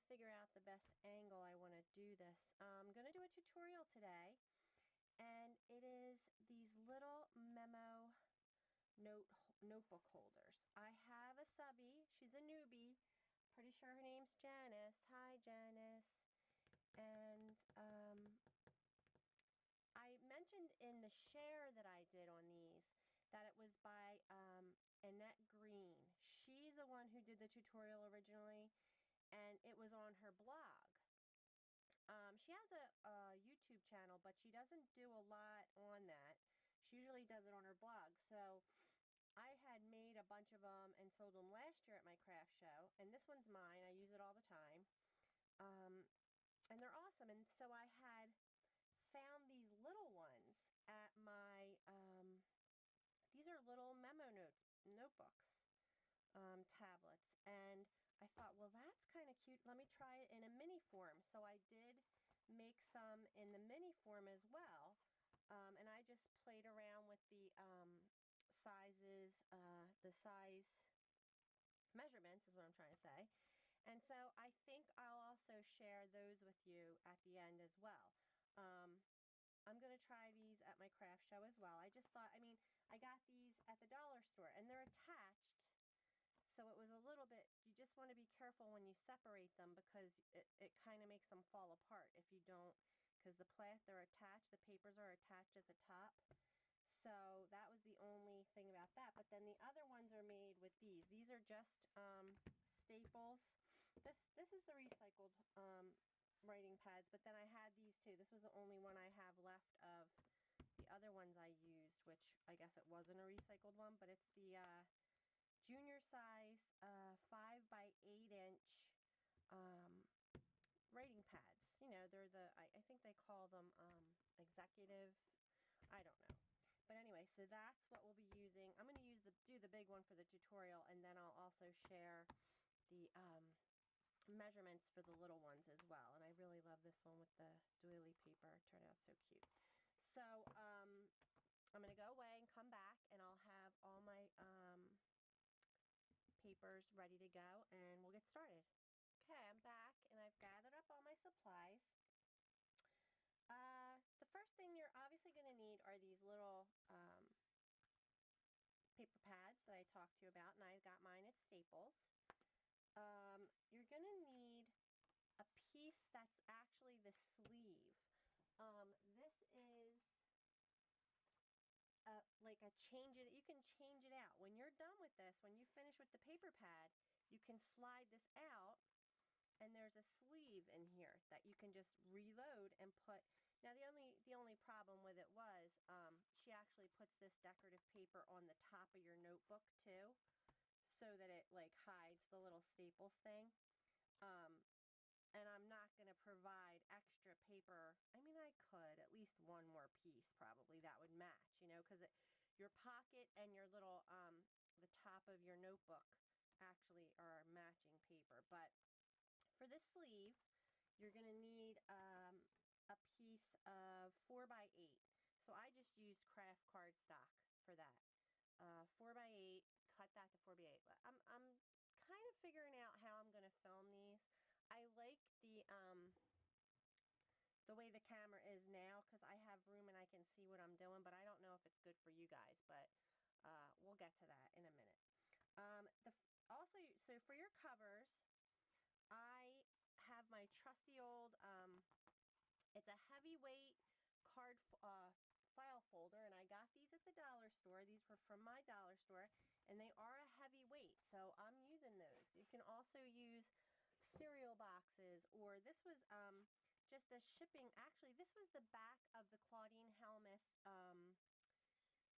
figure out the best angle I want to do this. I'm going to do a tutorial today, and it is these little memo notebook holders. I have a subby. She's a newbie. Pretty sure her name's Janice. Hi, Janice. And I mentioned in the share that I did on these that it was by Annette Green. She's the one who did the tutorial originally, and it was on her blog. She has a YouTube channel, but she doesn't do a lot on that. She usually does it on her blog. So I had made a bunch of them and sold them last year at my craft show, and this one's mine. I use it all the time, and they're awesome. And so I had found these little ones at my these are little notebooks, tablets, and I thought, well, that's kind of cute. Let me try it in a mini form. So I did make some in the mini form as well, and I just played around with the sizes, the size measurements is what I'm trying to say. And so I think I'll also share those with you at the end as well. I'm going to try these at my craft show as well. I just thought, I mean, I got these at the dollar store, and they're attached. So it was a little bit, you just want to be careful when you separate them, because it kind of makes them fall apart if you don't, because they're attached, the papers are attached at the top. So that was the only thing about that. But then the other ones are made with these. These are just staples. This is the recycled writing pads, but then I had these too. This was the only one I have left of the other ones I used, which I guess it wasn't a recycled one, but it's the junior size 5 by 8 inch writing pads. You know, they're the, I think they call them executive, I don't know. But anyway, so that's what we'll be using. I'm going to do the big one for the tutorial, and then I'll also share the measurements for the little ones as well. And I really love this one with the doily paper. It turned out so cute. So I'm going to go away and come back, and I'll have all my papers ready to go, and we'll get started. Okay, I'm back, and I've gathered up all my supplies. The first thing you're obviously going to need are these little paper pads that I talked to you about, and I got mine at Staples. You're going to need a piece that's actually the sleeve. This is like a you can change it out. When you're done with this, when you finish with the paper pad, you can slide this out, and there's a sleeve in here that you can just reload and put. Now the only problem with it was she actually puts this decorative paper on the top of your notebook too, so that it like hides the little staples thing. And I'm not going to provide extra paper. I mean, I could at least one more piece probably that would match, you know, because your pocket and your little the top of your notebook actually are matching paper. But for this sleeve, you're going to need a piece of 4 by 8. So I just used craft cardstock for that. 4 by 8, cut that to 4 by 8. I'm kind of figuring out how I'm going to film these. I like the way the camera is now, because I have room and I can see what I'm doing, but I don't know if it's good for you guys, but we'll get to that in a minute. Also, so for your covers, I have my trusty old, it's a heavyweight card file folder, and I got these at the dollar store. These were from my dollar store, and they are a heavy weight, so I'm using those. You can also use cereal boxes, or this was just a shipping, actually this was the back of the Claudine Helmuth,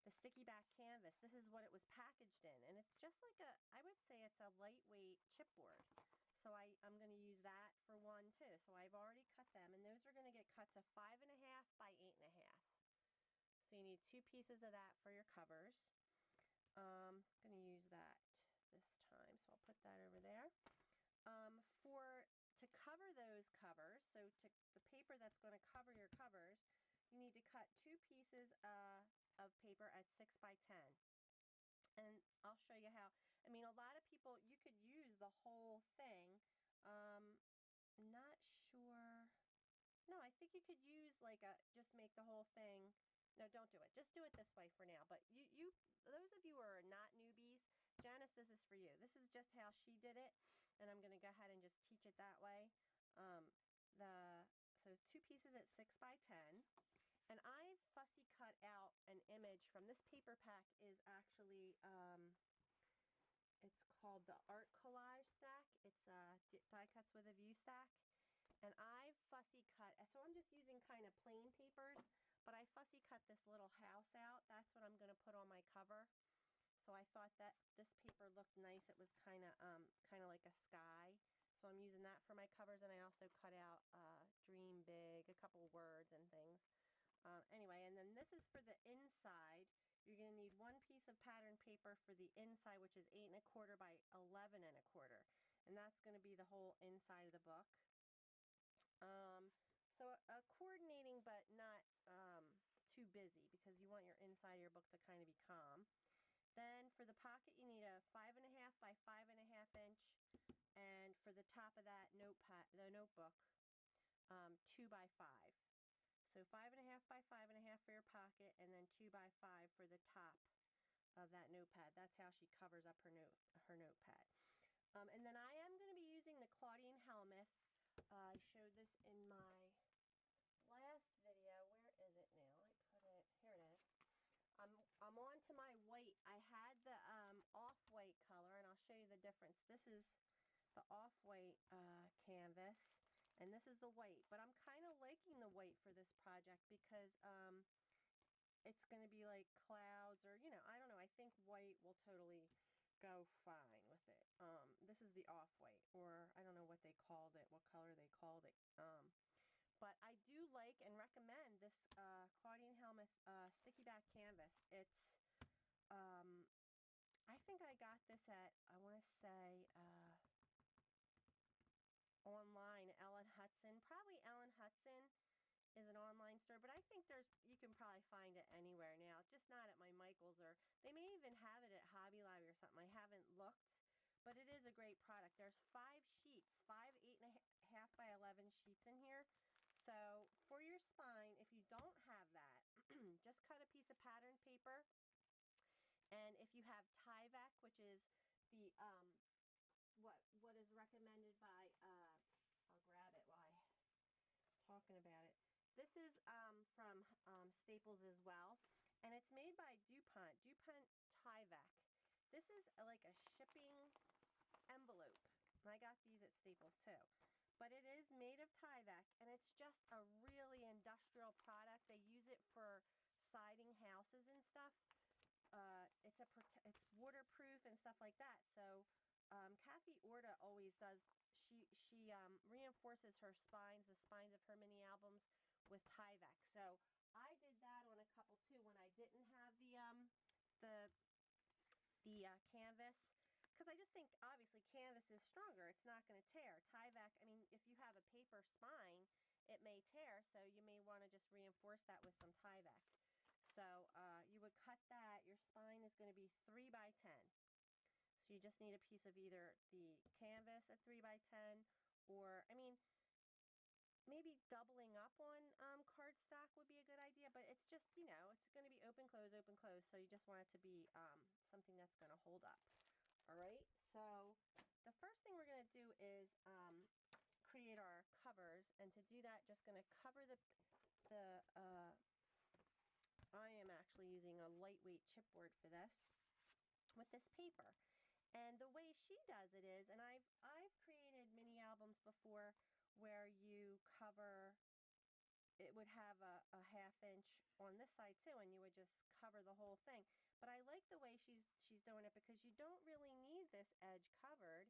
the sticky back canvas. This is what it was packaged in, and it's just like I would say it's a lightweight chipboard. So I'm going to use that for one too. So I've already cut them, and those are going to get cut to 5.5 by 8.5. So you need 2 pieces of that for your covers. I'm going to use that this time, so I'll put that over there. To cover those covers, so the paper that's going to cover your covers, you need to cut 2 pieces of paper at 6 by 10. And I'll show you how. I mean, a lot of people, you could use the whole thing, No, I think you could use like just make the whole thing. No, don't do it. Just do it this way for now. But those of you who are not newbies, Janice, this is for you. This is just how she did it, and I'm going to go ahead and just teach it that way. Um, so 2 pieces at 6 by 10, and I fussy cut out an image from this paper pack. Is actually it's called the Art Collage Stack. It's die cuts with a view stack. And I fussy cut, so I'm just using kind of plain papers, but I fussy cut this little house out. That's what I'm going to put on my cover. So I thought that this paper looked nice. It was kind of like a sky. So I'm using that for my covers, and I also cut out Dream Big, a couple words and things. Anyway, and then this is for the inside. You're going to need 1 piece of pattern paper for the inside, which is 8 1/4 by 11 1/4. And that's going to be the whole inside of the book. So coordinating but not too busy, because you want your inside of your book to kind of be calm. Then for the pocket you need a 5 1/2 by 5 1/2 inch, and for the top of that the notebook, 2 by 5. So 5 1/2 by 5 1/2 for your pocket, and then 2 by 5 for the top of that notepad. That's how she covers up her notepad. And then I am going to be using the Claudine Helmuth. I showed this in my last video. Where is it now? I put it, here it is. I'm on to my white. I had the off-white color, and I'll show you the difference. This is the off-white canvas, and this is the white. But I'm kind of liking the white for this project because it's going to be like clouds, or, you know, I don't know. I think white will totally go fine with it. This is the off-white, or I don't know what they called it, what color they called it. But I do like and recommend this Claudine Helmuth sticky back canvas. It's, I think I got this at, I want to say, online, Ellen Hudson. Probably Ellen Hudson is an online store, but I think you can probably find it anywhere now, just not at my Michael's, or they may even have it at Hobby Lobby or something. I haven't looked, but it is a great product. There's 5 sheets, 5 8 1/2 by 11 sheets in here. So for your spine, if you don't have that, just cut a piece of pattern paper, and if you have Tyvek, which is the what is recommended by I'll grab it while I'm talking about it. This is from Staples as well, and it's made by DuPont Tyvek. This is like a shipping envelope, and I got these at Staples too. But it is made of Tyvek, and it's just a really industrial product. They use it for siding houses and stuff. It's waterproof and stuff like that. So Kathy Orta always does. She reinforces her spines, the spines of her mini albums, with Tyvek. So I did that on a couple too when I didn't have the canvas, because I just think obviously canvas is stronger. It's not going to tear. Tyvek, I mean, if you have a paper spine, it may tear, so you may want to just reinforce that with some Tyvek. So you would cut that. Your spine is going to be 3 by 10. So you just need a piece of either the canvas at 3 by 10, or, I mean, maybe doubling up on cardstock would be a good idea, but it's just, you know, it's going to be open, close, so you just want it to be something that's going to hold up. All right, so the first thing we're going to do is create our covers, and to do that, just going to cover I am actually using a lightweight chipboard for this, with this paper. And the way she does it is, and I've created mini albums before where you cover, it would have a 1/2 inch on this side too, and you would just cover the whole thing. But I like the way she's doing it, because you don't really need this edge covered.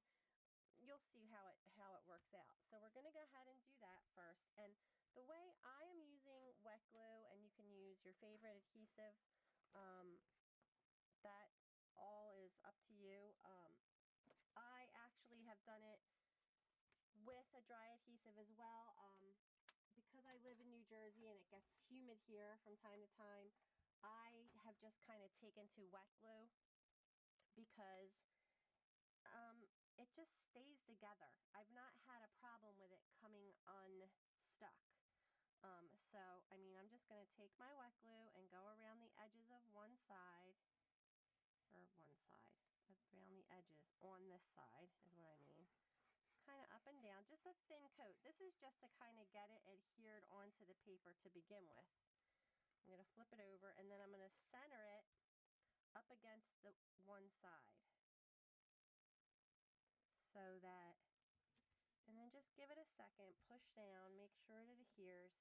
You'll see how it works out. So we're going to go ahead and do that first. And the way I am using wet glue, and you can use your favorite adhesive, that all is up to you. I actually have done it with a dry adhesive as well. Because I live in New Jersey and it gets humid here from time to time, I have just kind of taken to wet glue, because it just stays together. I've not had a problem with it coming unstuck. So, I mean, I'm just going to take my wet glue and go around the edges of one side, or around the edges on this side is what I mean. Kind of up and down, just a thin coat. This is just to kind of get it adhered onto the paper to begin with. I'm going to flip it over and then I'm going to center it up against the one side so that, and then just give it a second, push down, make sure it adheres.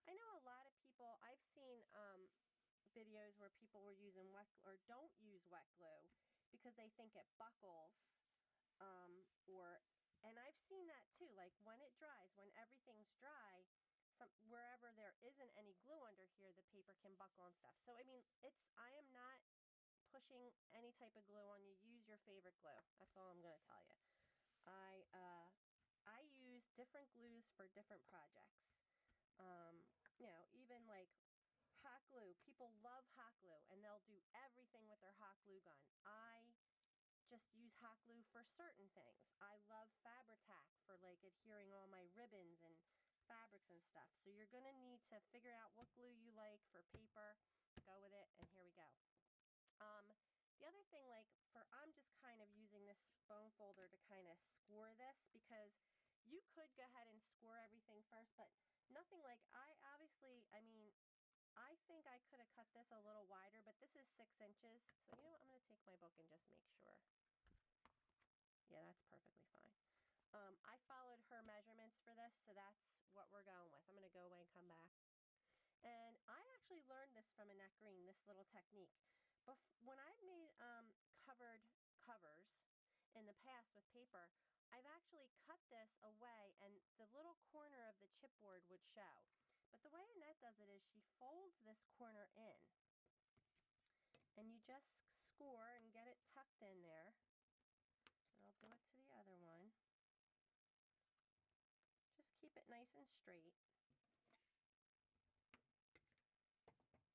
I know a lot of people, I've seen videos where people were using wet glue or don't use wet glue because they think it buckles, and I've seen that too, like when it dries, when everything's dry, wherever there isn't any glue under here, the paper can buckle and stuff. So I mean, I am not pushing any type of glue on you. Use your favorite glue. That's all I'm going to tell you. I use different glues for different projects. You know, even like hot glue. People love hot glue and they'll do everything with their hot glue gun. I just use hot glue for certain things. I love Fabri-Tac for like adhering all my ribbons and fabrics and stuff. So you're going to need to figure out what glue you like for paper, go with it, and here we go. The other thing, like I'm just kind of using this bone folder to kind of score this because you could go ahead and score everything first, but nothing like I mean, I think I could have cut this a little wider, but this is 6 inches. So you know what, I'm going to take my book and just make sure. Yeah, that's perfectly fine. I followed her measurements for this, so that's what we're going with. I'm going to go away and come back. And I actually learned this from Annette Green, this little technique. When I've made covered covers in the past with paper, I've actually cut this away and the little corner of the chipboard would show. But the way Annette does it is she folds this corner in. And you just score and get it tucked in there. And I'll do it to the other one. Just keep it nice and straight.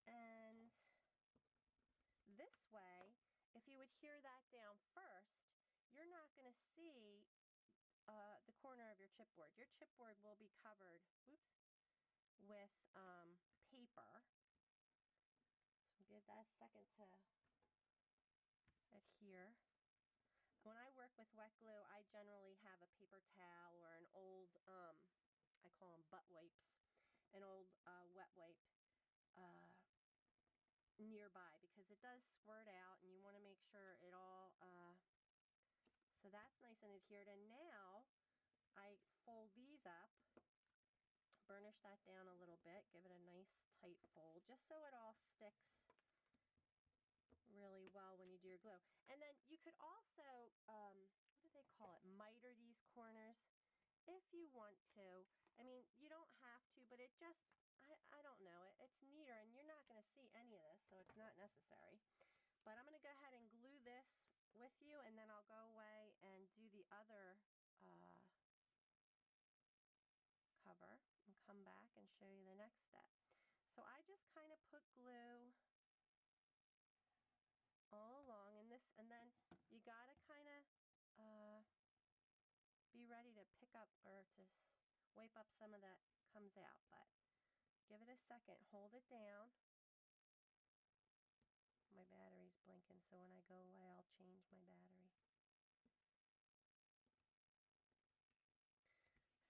And this way, if you adhere that down first, you're not going to see the corner of your chipboard. Your chipboard will be covered, with paper. So give that a second to adhere. When I work with wet glue, I generally have a paper towel or an old, I call them butt wipes, an old wet wipe nearby because it does squirt out and you want to make sure it all, so that's nice and adhered. And now I fold these up, burnish that down a little bit, give it a nice tight fold just so it all sticks really well when you do your glue. And then you could also, what do they call it, miter these corners if you want to. I mean, you don't have to, but it just, I don't know, it's neater and you're not going to see any of this, so it's not necessary. But I'm going to go ahead and glue this with you, and then I'll go away and do the other cover and come back and show you the next step. So I just kind of put glue all along in this, and then you got to kind of be ready to pick up or to wipe up some of that comes out, but give it a second, hold it down. My battery's blinking, so when I go away I'll change my battery.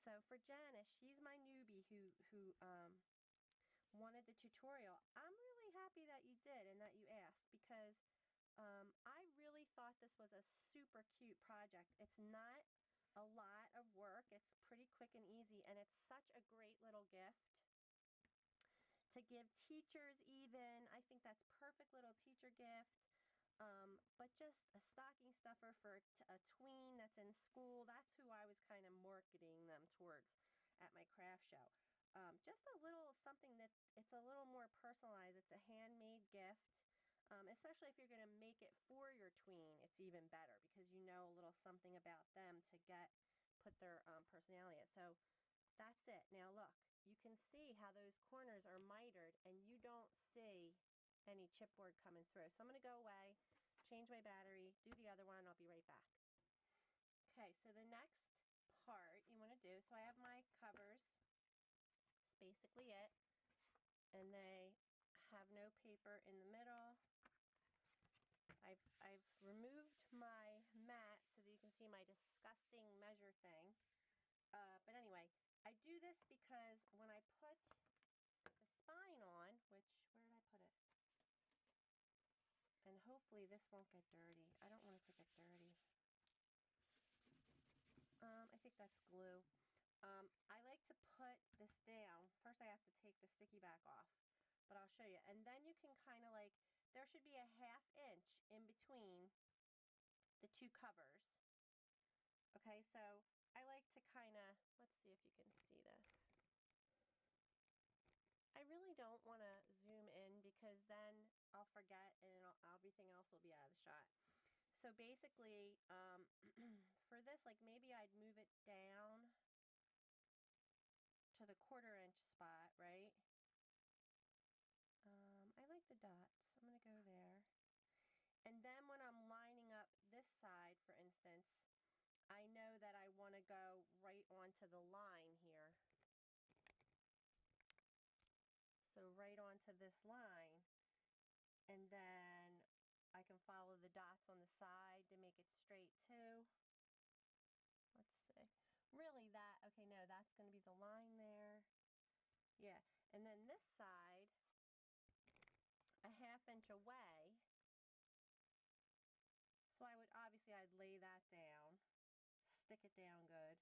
So for Janice, she's my newbie who wanted the tutorial. I'm really happy that you did and that you asked because I really thought this was a super cute project. It's not a lot of work. It's pretty quick and easy, and it's such a great little gift to give teachers even. I think that's perfect little teacher gift. But just a stocking stuffer for a tween that's in school. That's who I was kind of marketing them towards at my craft show. Just a little something that it's a little more personalized. It's a handmade gift. Especially if you're going to make it for your tween, it's even better because you know a little something about them to put their personality in. So that's it. Now look, you can see how those corners are mitered and you don't see any chipboard coming through. So I'm going to go away, change my battery, do the other one, I'll be right back. Okay, so the next part you want to do, so I have my covers, basically it. And they have no paper in the middle. I've removed my mat so that you can see my disgusting measure thing. But anyway, I do this because when I put the spine on, which, where did I put it? And hopefully this won't get dirty. I don't want it to get dirty. I think that's glue. I like to put this down. First I have to take the sticky back off, but I'll show you. And then you can kind of like, there should be a 1/2 inch in between the two covers. Okay, so I like to kind of, let's see if you can see this. I really don't want to zoom in because then I'll forget and everything else will be out of the shot. So basically, for this, like maybe I'd move it down to the 1/4 inch spot, right? I like the dots. I'm going to go there. And then when I'm lining up this side, for instance, I know that I want to go right onto the line here. So right onto this line. And then I can follow the dots on the side to make it straight too. Let's see. Really that, okay, no, that's going to be the line there. Yeah, and then this side, a 1/2 inch away. So I would, obviously I'd lay that down, stick it down good.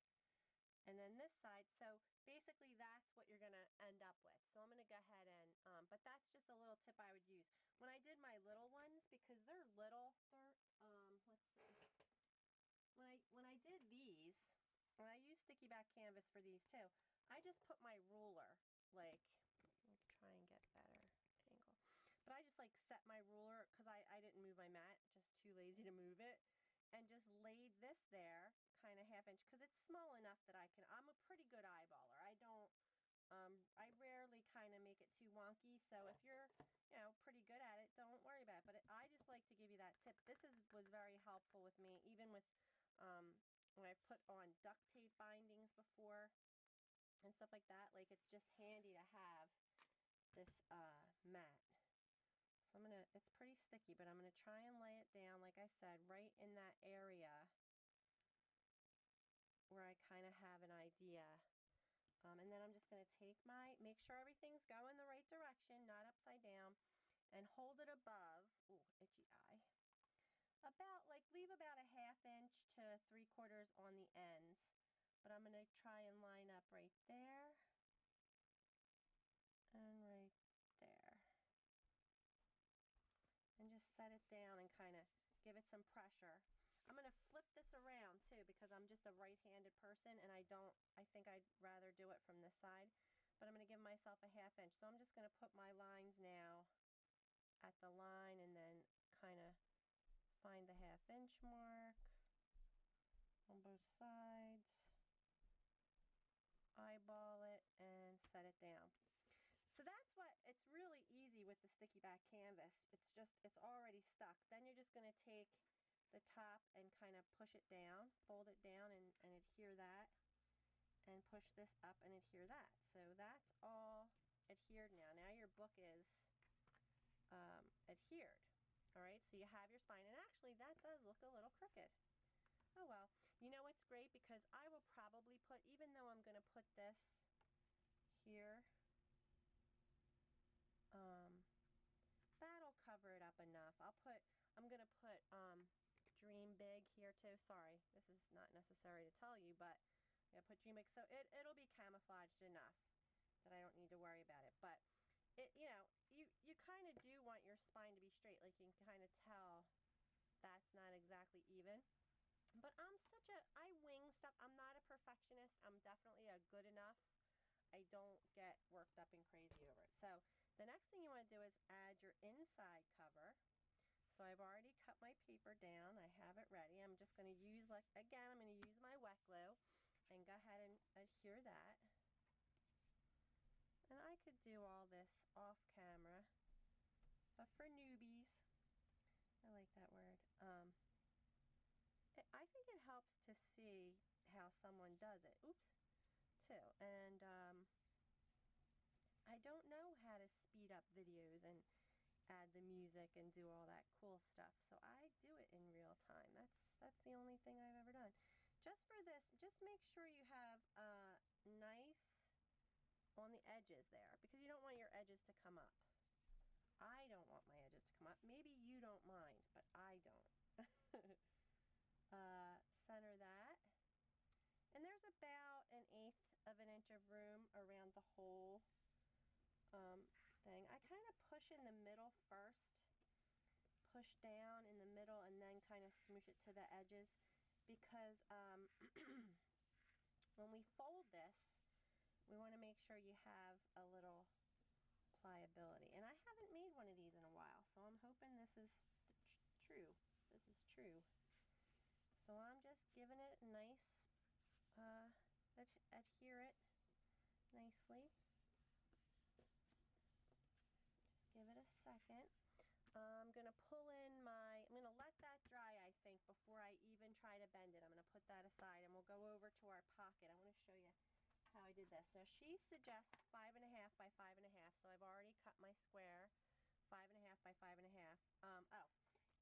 And then this side, so basically that's what you're going to end up with. So I'm going to go ahead and, but that's just a little tip I would use. When I did my little ones, because they're little, they're, let's see. When I did these, and I use sticky back canvas for these too, I just put my ruler, like, I'll try and get better angle. But I just like set my ruler, because I didn't move my mat, just too lazy to move it, and just laid this there, kind of 1/2 inch, because it's small enough that I'm a pretty good eyeballer. I rarely kind of make it too wonky, so if you're, you know, pretty good at it, don't worry about it. But I just like to give you that tip. This was very helpful with me, even with when I've put on duct tape bindings before and stuff like that. Like, it's just handy to have this mat. So it's pretty sticky, but I'm gonna try and lay it down, like I said, right in that area where I kind of have an idea. And then I'm just going to make sure everything's going the right direction, not upside down, and hold it above, ooh, itchy eye, leave about a 1/2 inch to 3/4 on the ends. But I'm going to try and line up right there, and right there. And just set it down and kind of give it some pressure. I'm going to flip this around too because I'm just a right-handed person and I think I'd rather do it from this side. But I'm going to give myself a 1/2 inch. So I'm just going to put my lines now at the line and then kind of find the 1/2 inch mark on both sides. Eyeball it and set it down. So it's really easy with the sticky back canvas. It's already stuck. Then you're just going to take the top and kind of push it down, fold it down and adhere that, and push this up and adhere that. So that's all adhered now. Now your book is adhered. All right, so you have your spine, and actually that does look a little crooked. Oh well. You know what's great, because I will probably put, even though I'm going to put this here, that'll cover it up enough. I'm going to put Dream Big here too. Sorry, this is not necessary to tell you, but I'm going to put Dream Big, so it'll be camouflaged enough that I don't need to worry about it. But you know, you kind of do want your spine to be straight. Like, you can kind of tell that's not exactly even. But I wing stuff. I'm not a perfectionist. I'm definitely a good enough. I don't get worked up and crazy over it. So the next thing you want to do is add your inside cover. So I've already cut my paper down. I have it ready. I'm just going to use, again, I'm going to use my wet glue and go ahead and adhere that. And I could do all this off camera, but for newbies, I like that word. I think it helps to see how someone does it. Oops, too. And I don't know how to speed up videos and add the music and do all that cool stuff. So I do it in real time. That's the only thing I've ever done. Just for this, just make sure you have nice on the edges there, because you don't want your edges to come up. I don't want my edges to come up. Maybe you don't mind, but I don't. Center that. And there's about 1/8 of an inch of room around the whole thing. I kind of push in the middle first. Push down in the middle and then kind of smoosh it to the edges, because when we fold this, we want to make sure you have a little pliability. And I haven't made one of these in a while, so I'm hoping this is true. This is true. So I'm just giving it a nice, adhere it nicely. Just give it a second. I'm going to pull in I'm going to let that dry, I think, before I even try to bend it. I'm going to put that aside and we'll go over to our pocket. I want to show you how I did this. Now she suggests 5.5 by 5.5, so I've already cut my square 5.5 by 5.5. Oh,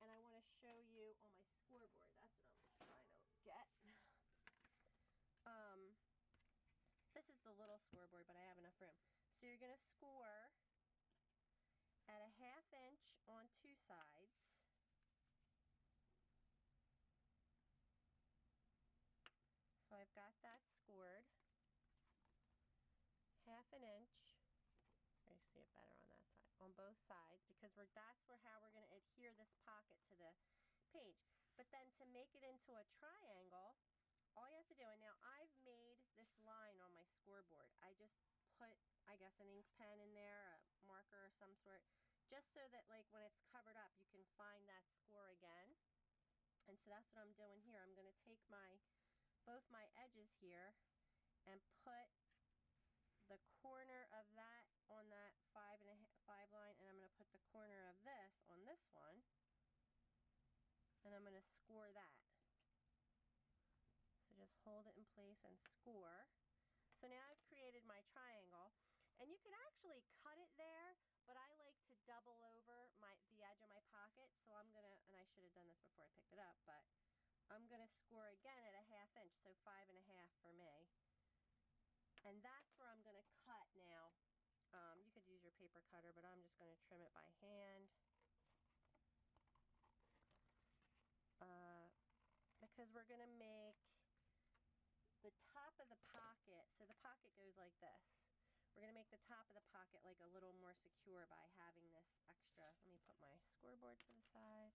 and I want to show you on my scoreboard. That's what I'm trying to get. This is the little scoreboard, but I have enough room. So you're going to score at 1/2 inch on two sides. So I've got that scored. 1/2 inch. I see it better on that side, on both sides, because that's how we're going to adhere this pocket to the page. But then to make it into a triangle, all you have to do, and now I've made this line on my scoreboard. I just put, I guess, an ink pen in there, a marker of some sort, just so that like when it's covered up, you can find that score again. And so that's what I'm doing here. I'm going to take both my edges here and put the corner of that on that 5 line, and I'm going to put the corner of this on this one, and I'm going to score that. So just hold it in place and score. So now I've created my triangle, and you can actually cut it there, but I like to double over the edge of my pocket, so I'm going to, and I should have done this before I picked it up, but I'm going to score again at 1/2 inch, so 5.5 for me. And that's where I'm going to cut now. You could use your paper cutter, but I'm just going to trim it by hand. Because we're going to make the top of the pocket, so the pocket goes like this. We're going to make the top of the pocket like a little more secure by having this extra. Let me put my scoreboard to the side.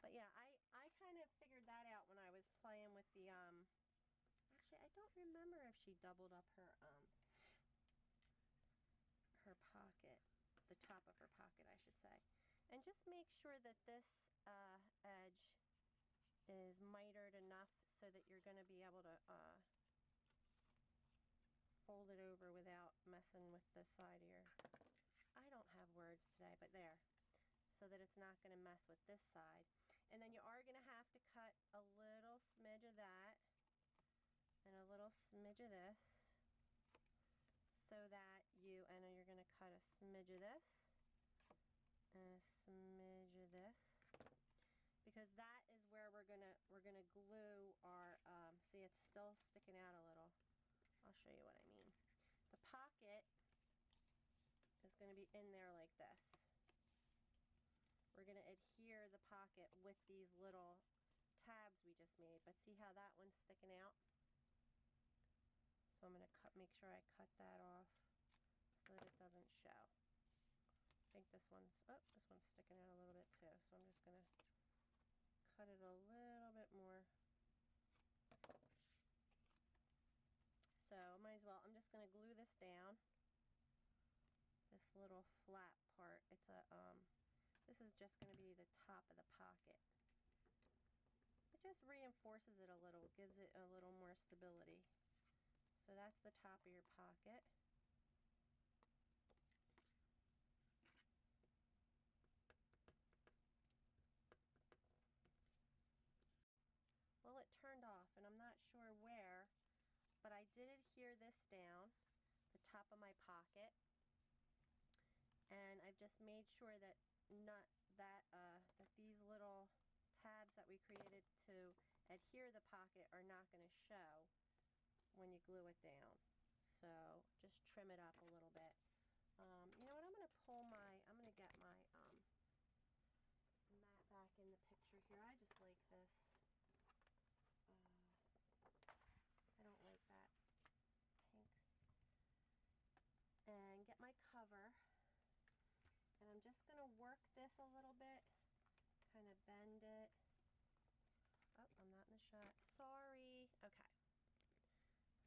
But yeah, I kind of figured that out when I was playing with the, actually I don't remember if she doubled up her pocket, the top of her pocket I should say. And just make sure that this edge is mitered enough so that you're going to be able to fold it over without messing with the side of your, I don't have words today, but there, so that it's not going to mess with this side. And then you are going to have to cut a little smidge of that and a little smidge of this, so that and you're going to cut a smidge of this and a smidge of this, because that is where we're gonna glue our, see, it's still sticking out a little. I'll show you what I mean. The pocket is going to be in there like this. We're going to adhere the pocket with these little tabs we just made, but see how that one's sticking out? So I'm going to make sure I cut that off so that it doesn't show. I think this one's sticking out a little bit too, so I'm just going to cut it a little bit more. So might as well, I'm just going to glue this down, this little flat part. It's a, this is just going to be the top of the pocket. It just reinforces it a little, gives it a little more stability. So that's the top of your pocket. Well, it turned off, and I'm not sure where, but I did adhere this down, the top of my pocket. And I've just made sure that that these little tabs that we created to adhere the pocket are not going to show when you glue it down. So just trim it up a little bit. You know what, I'm going to get my mat back in the picture here. I just like this. I don't like that pink. And get my cover. And I'm just going to work this a little bit, kind of bend it. Oh, I'm not in the shot. Sorry. Okay.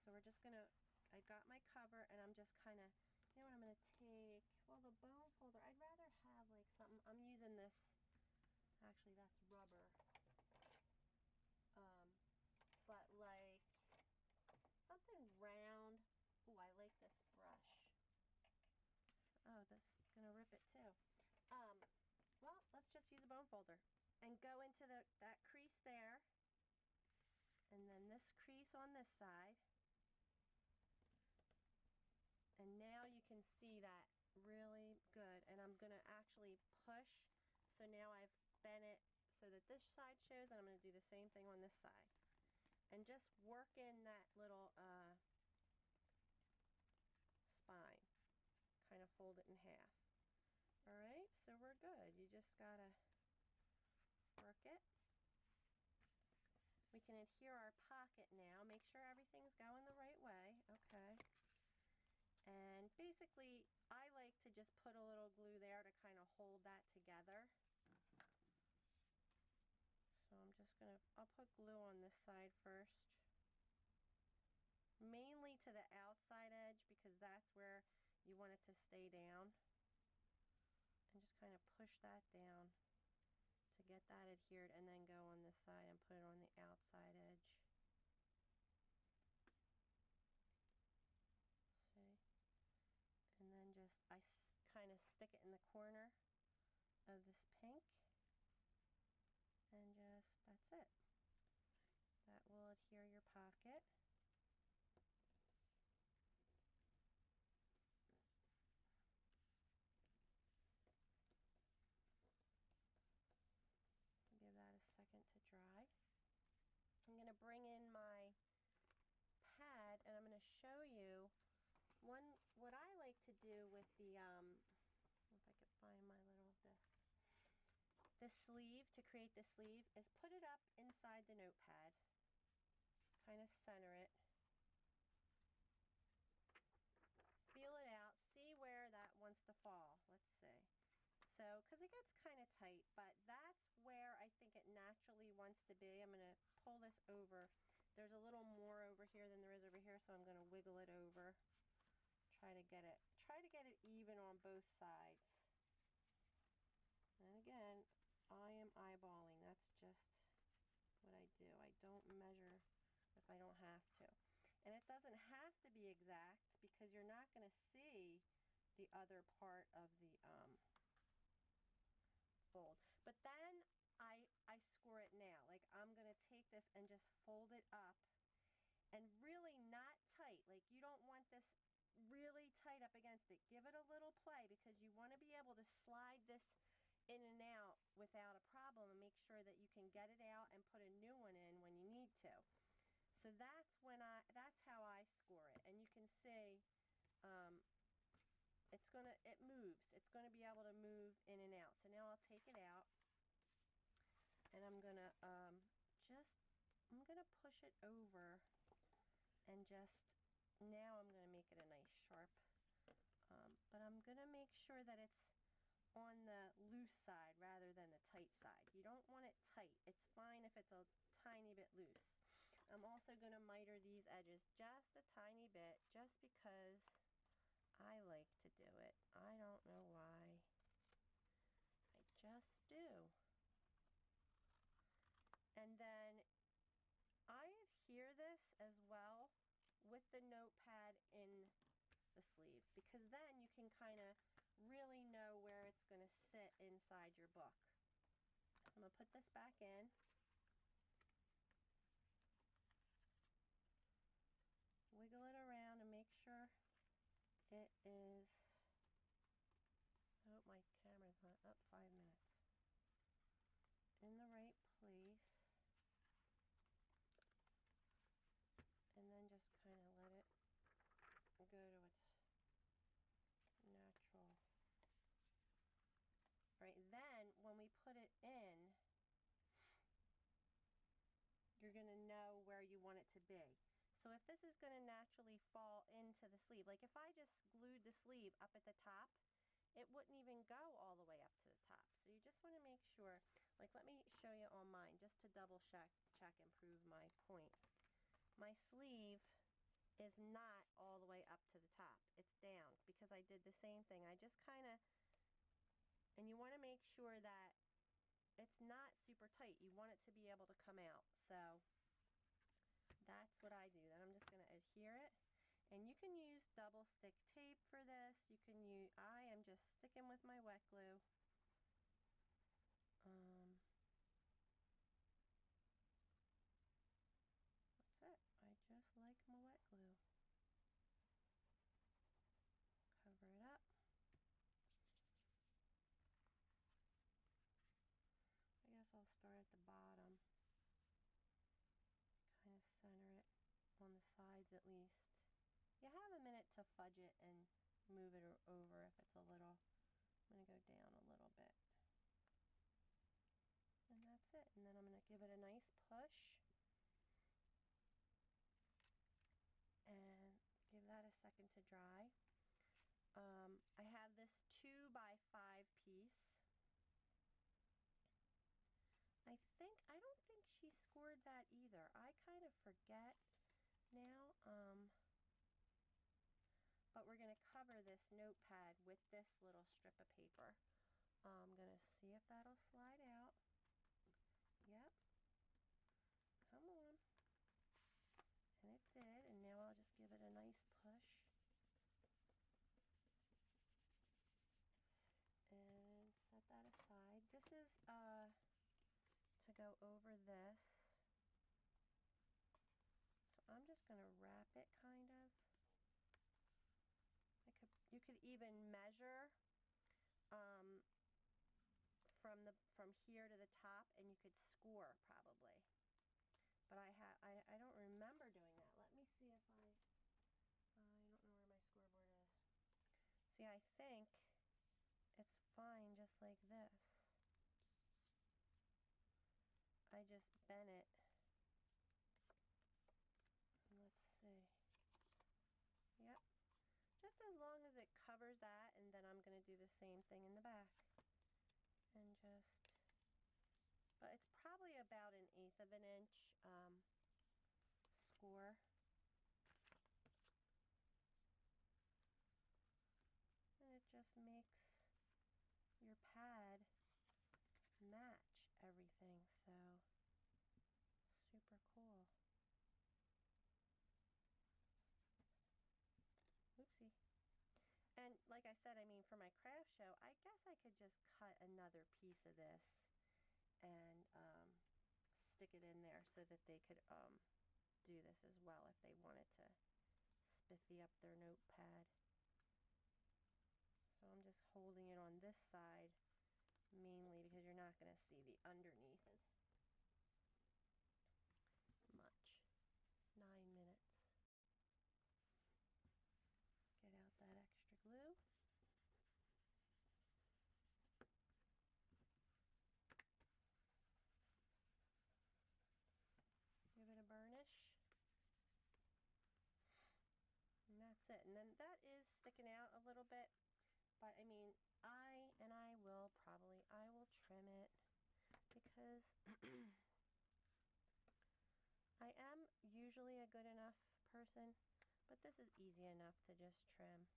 So we're just going to, I got my cover, and I'm just kind of, you know what I'm going to take? Well, the bone folder, I'd rather have like something, I'm using this, actually that's rubber. But like something round. Ooh, I like this brush. Oh, that's going to rip it too. Well, let's just use a bone folder and go into that crease there, and then this crease on this side, and now you can see that really good. And I'm going to actually push, so now I've bent it so that this side shows, and I'm going to do the same thing on this side, and just work in that little spine, kind of fold it in half. Alright, so we're good. You just gotta work it. We can adhere our pocket now. Make sure everything's going the right way. Okay. And basically, I like to just put a little glue there to kind of hold that together. So I'm just gonna, I'll put glue on this side first. Mainly to the outside edge, because that's where you want it to stay down. And just kind of push that down to get that adhered, and then go on this side and put it on the outside edge. See? And then just, I kind of stick it in the corner of this pink, and just, that's it. That will adhere your pocket. Give that a second to dry. I'm going to bring in my pad, and I'm going to show you what I like to do with the, if I could find my little, this sleeve, to create the sleeve, is put it up inside the notepad, kind of center it, feel it out, see where that wants to fall. Let's see. So, because it gets kind of tight, but that's where I think it naturally wants to be. I'm going to pull this over. There's a little more over here than there is over here, so I'm going to wiggle it over. Try to get it even on both sides. And again, I am eyeballing. That's just what I do. I don't measure if I don't have to. And it doesn't have to be exact, because you're not going to see the other part of the fold. But then I score it now. Like, I'm going to take this and just fold it up, and really not tight. Like, you don't want this really tight up against it. Give it a little play, because you want to be able to slide this in and out without a problem, and make sure that you can get it out and put a new one in when you need to. So that's how I score it. And you can see it moves. It's gonna be able to move in and out. So now I'll take it out, and I'm gonna push it over, and now I'm gonna make it a nice sharp, but I'm gonna make sure that it's on the loose side rather than the tight side. You don't want it tight. It's fine if it's a tiny bit loose. I'm also gonna miter these edges just a tiny bit, just because I like to do it. I don't know why. I just do. And then I adhere this as well with the notepad in the sleeve, because then you can kind of really know where it's going to sit inside your book. So I'm going to put this back in. Wiggle it around and make sure it is my camera's not up. 5 minutes. In the right place. And then just kind of let it go to its natural. All right, then when we put it in, you're going to know where you want it to be. So if this is going to naturally fall into the sleeve, like if I just glued the sleeve up at the top, it wouldn't even go all the way up to the top. So you just want to make sure, like let me show you on mine just to double check and prove my point. My sleeve is not all the way up to the top. It's down because I did the same thing. I just kind of, and you want to make sure that it's not super tight. You want it to be able to come out. So that's what I do. Then I'm just going to adhere it. And you can use double stick tape for this. You can use, I am just sticking with my wet glue. That's it. I just like my wet glue. Cover it up. I guess I'll start at the bottom. Kind of center it on the sides at least. You have a minute to fudge it and move it over if it's a little. I'm going to go down a little bit. And that's it. And then I'm going to give it a nice push. And give that a second to dry. I have this 2x5 piece. I don't think she scored that either. I kind of forget now. But we're going to cover this notepad with this little strip of paper. I'm going to see if that'll slide out. Yep. Come on. And it did. And now I'll just give it a nice push. And set that aside. This is to go over this. So I'm just going to wrap it kind of. You could even measure from here to the top, and you could score probably. But I don't remember doing that. Let me see if I don't know where my scoreboard is. See, I think it's fine just like this. I just bent it. And let's see. Yep. Just as long as it covers that, and then I'm going to do the same thing in the back. And just, but it's probably about 1/8 of an inch score. And it just makes your pad match everything, so super cool. Oopsie. And like I said, I mean, for my craft show, I guess I could just cut another piece of this and stick it in there so that they could do this as well if they wanted to spiffy up their notepad. So I'm just holding it on this side mainly because you're not going to see the underneath as much. 9 minutes. Get out that extra glue. Give it a burnish. And that's it. And then that is sticking out a little bit. But I mean, I will trim it because I am usually a good enough person, but this is easy enough to just trim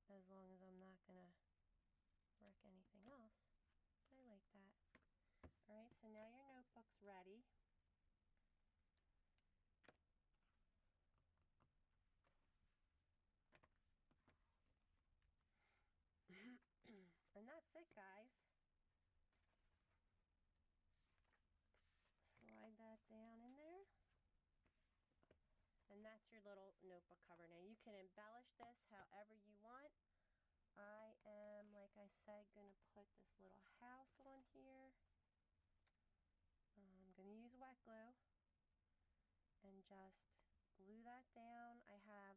as long as I'm not gonna wreck anything else. But I like that. Alright, so now your notebook's ready. And that's it, guys. Slide that down in there. And that's your little notebook cover. Now you can embellish this however you want. I am, like I said, going to put this little house on here. I'm going to use wet glue and just glue that down. I have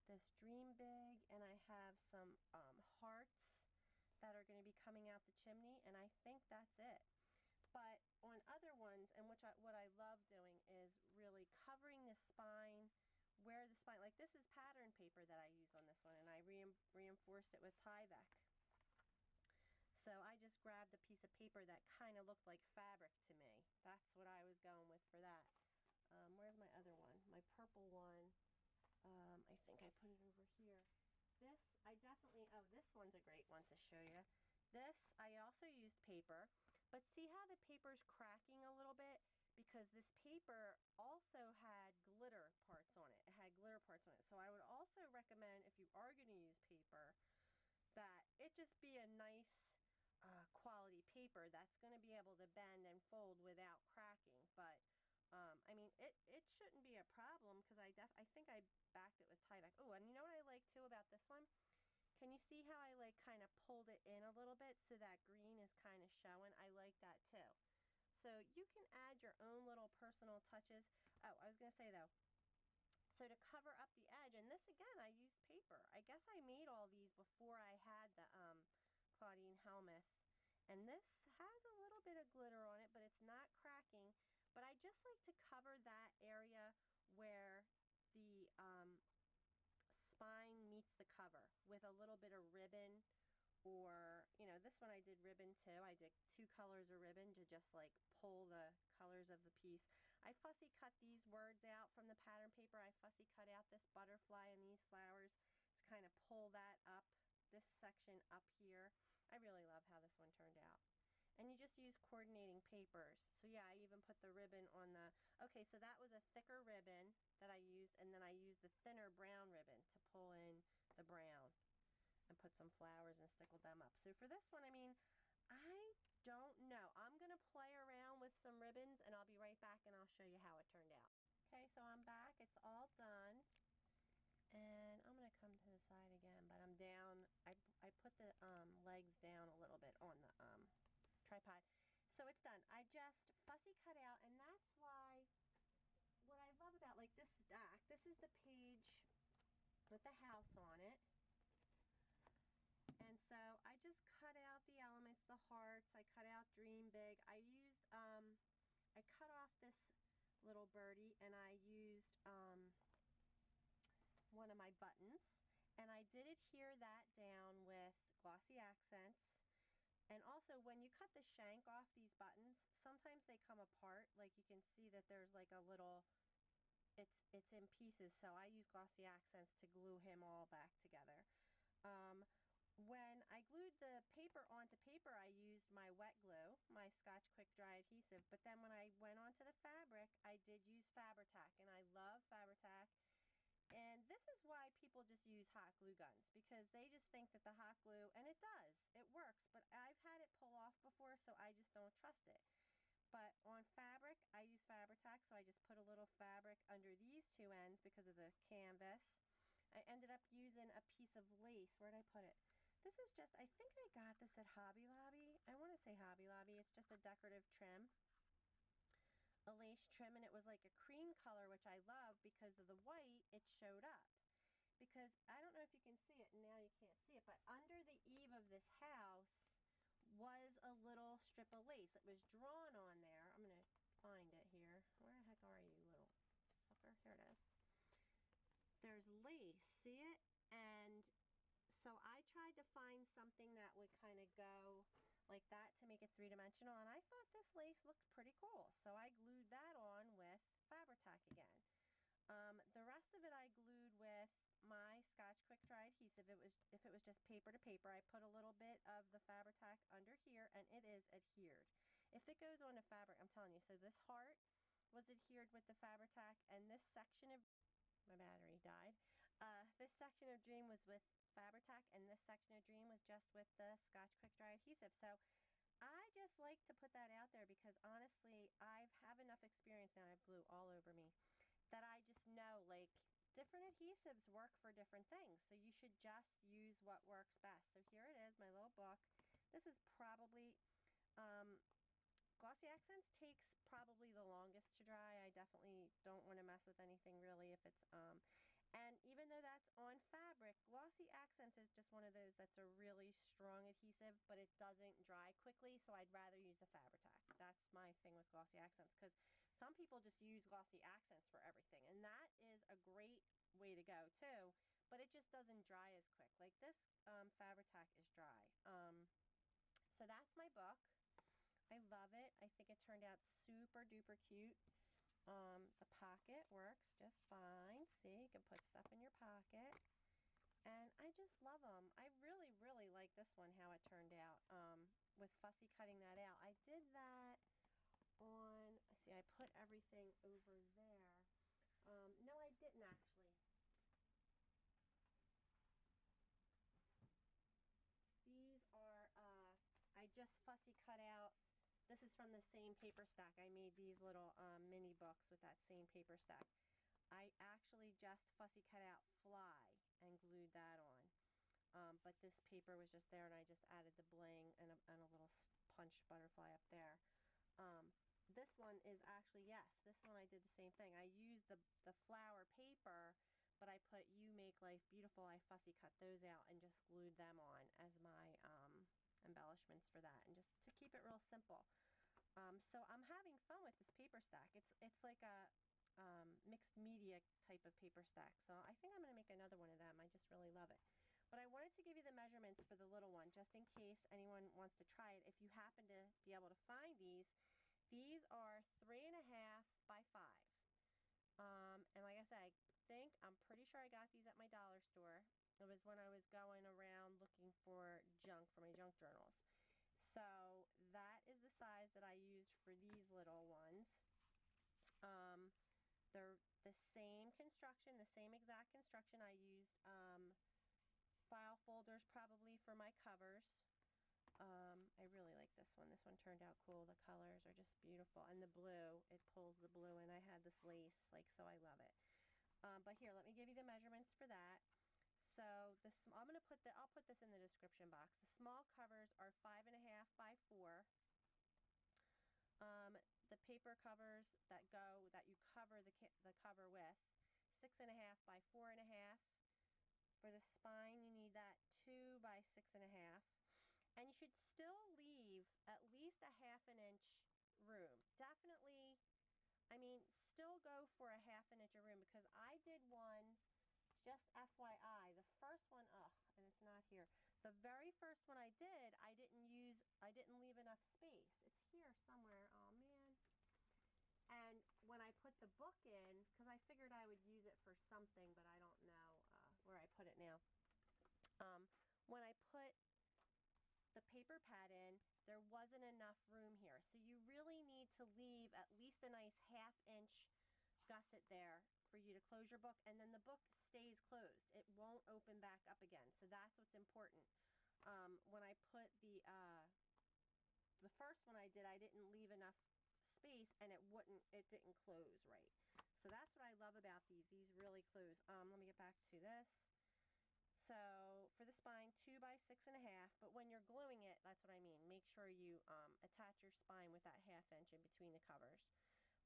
this Dream Big, and I have some hearts that are going to be coming out the chimney, and I think that's it. But on other ones, and what I love doing is really covering the spine, where the spine, like this is pattern paper that I used on this one, and I reinforced it with Tyvek. So I just grabbed a piece of paper that kind of looked like fabric to me. That's what I was going with for that. Where's my other one? My purple one. I think I put it over here. This, I definitely, oh, this one's a great one to show you. This, I also used paper, but see how the paper's cracking a little bit? Because this paper also had glitter parts on it. It had glitter parts on it. So I would also recommend, if you are going to use paper, that it just be a nice quality paper that's going to be able to bend and fold without cracking. But I mean, it shouldn't be a problem because I think I backed it with Tyvek. Oh, and you know what I like too about this one? Can you see how I like kind of pulled it in a little bit so that green is kind of showing? I like that too. So you can add your own little personal touches. Oh, I was going to say though, so to cover up the edge, and this again, I used paper. I guess I made all these before I had the Claudine Helmuth. And this has a little bit of glitter on it, but it's not cracking. But I just like to cover that area where the spine meets the cover with a little bit of ribbon, or, you know, this one I did ribbon too. I did 2 colors of ribbon to just like pull the colors of the piece. I fussy cut these words out from the pattern paper. I fussy cut out this butterfly and these flowers to kind of pull that up, this section up here. I really love how this one turned out. And you just use coordinating papers. So yeah, I even put the ribbon on the, okay, so that was a thicker ribbon that I used, and then I used the thinner brown ribbon to pull in the brown and put some flowers and stickle them up. So for this one, I mean, I don't know. I'm going to play around with some ribbons, and I'll be right back and I'll show you how it turned out. Okay, so I'm back. It's all done. And I'm going to come to the side again, but I'm down. I put the legs down a little bit on the tripod. So it's done. I just fussy cut out, and that's why what I love about like this stack, this is the page with the house on it. And so I just cut out the elements, the hearts, I cut out Dream Big. I used, I cut off this little birdie, and I used one of my buttons. And I did adhere that down with glossy accents. And also, when you cut the shank off these buttons, sometimes they come apart. Like you can see that there's like a little, it's in pieces. So I use glossy accents to glue him all back together. When I glued the paper onto paper, I used my wet glue, my Scotch Quick Dry adhesive, but then when I went onto the fabric, I did use Fabri-Tac, and I love Fabri-Tac. And this is why people just use hot glue guns, because they just think that the hot glue, and it does, it works, but I've had it pull off before, so I just don't trust it. But on fabric, I use Fabri-Tac, so I just put a little fabric under these 2 ends because of the canvas. I ended up using a piece of lace. Where did I put it? This is just, I think I got this at Hobby Lobby. I want to say Hobby Lobby. It's just a decorative trim, a lace trim, and it was like a cream color, which I love because of the white. It showed up. Because I don't know if you can see it, and now you can't see it, but under the eave of this house was a little strip of lace. It was drawn on there. I'm going to find it here. Where the heck are you, little sucker? Here it is. There's lace. See it? And so I tried to find something that would kind of go like that to make it 3-dimensional, and I thought this lace looked pretty cool. So I glued that on with Fabri-Tac again. The rest of it I glued with my Scotch Quick Dry adhesive. If it was just paper to paper, I put a little bit of the Fabri-Tac under here, and it is adhered. If it goes on the fabric, I'm telling you. So this heart was adhered with the Fabri-Tac, and this section of, my battery died. This section of Dream was with Fabri-Tac, and this section of Dream was just with the Scotch Quick Dry adhesive. So I just like to put that out there because honestly, I have enough experience now. I have glue all over me that I just know, like, different different adhesives work for different things, so you should just use what works best. So here it is, my little book. This is probably, Glossy Accents takes probably the longest to dry. I definitely don't want to mess with anything really if it's, and even though that's on fabric, Glossy Accents is just one of those that's a really strong adhesive, but it doesn't dry quickly, so I'd rather use the Fabri-Tac. That's my thing with Glossy Accents, because some people just use Glossy Accents for everything, and that is a great way to go too, but it just doesn't dry as quick. Like this Fabri-Tac is dry. So that's my book. I love it. I think it turned out super duper cute. The pocket works just fine. See, you can put stuff in your pocket. And I just love them. I really, really like this one, how it turned out, with fussy cutting that out. I did that on, see, I put everything over there. No, I didn't actually. These are, I just fussy cut out. This is from the same paper stack. I made these little mini books with that same paper stack. I actually just fussy cut out Fly and glued that on. But this paper was just there, and I just added the bling and a little punched butterfly up there. This one is actually, yes, this one I did the same thing. I used the flower paper, but I put You Make Life Beautiful. I fussy cut those out and just glued them on as my embellishments for that, and just to keep it real simple. So I'm having fun with this paper stack. It's like a mixed media type of paper stack. So I think I'm going to make another one of them. I just really love it. But I wanted to give you the measurements for the little one, just in case anyone wants to try it. If you happen to be able to find these are 3.5 by 5. And like I said, I'm pretty sure I got these at my dollar store. It was when I was going around looking for junk for my junk journals. So that is the size that I used for these little ones. They're the same construction, the same exact construction. I used file folders probably for my covers. I really like this one. This one turned out cool. The colors are just beautiful. And the blue, it pulls the blue, and I had this lace, like, so I love it. But here, let me give you the measurements for that. So I'll put this in the description box. The small covers are 5.5 by 4. The paper covers that you cover the cover with, 6.5 by 4.5. For the spine, you need that 2 by 6.5. And you should still leave at least a 1/2 inch room. Definitely, I mean, still go for a 1/2 inch of room, because I did one, just FYI, the first one, and it's not here. The very first one I did, I didn't leave enough space. It's here somewhere, oh man. And when I put the book in, because I figured I would use it for something, but I don't know where I put it now. When I put the paper pad in, there wasn't enough room here. So you really need to leave at least a nice 1/2 inch gusset there for you to close your book, and then the book stays closed. It won't open back up again. So that's what's important. When I put the first one I did, I didn't leave enough space, and it didn't close right. So that's what I love about these. These really close. Let me get back to this. So for the spine, 2 by 6.5, but when you're gluing it, that's what I mean. Make sure you attach your spine with that 1/2 inch in between the covers.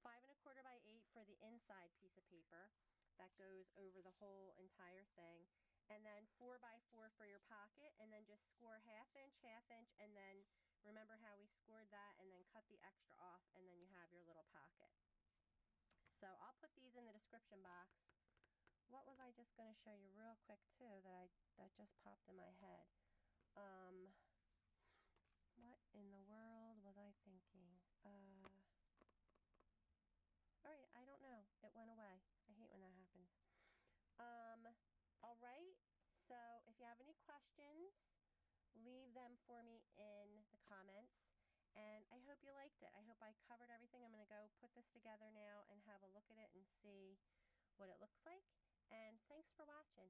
5.25 by 8 for the inside piece of paper. That goes over the whole entire thing. And then 4 by 4 for your pocket, and then just score 1/2 inch, 1/2 inch, and then remember how we scored that, and then cut the extra off, and then you have your little pocket. So I'll put these in the description box. What was I just going to show you real quick too that just popped in my head? What in the world was I thinking? Alright, I don't know. It went away. I hate when that happens. Alright, so if you have any questions, leave them for me in the comments. And I hope you liked it. I hope I covered everything. I'm going to go put this together now and have a look at it and see what it looks like. And thanks for watching.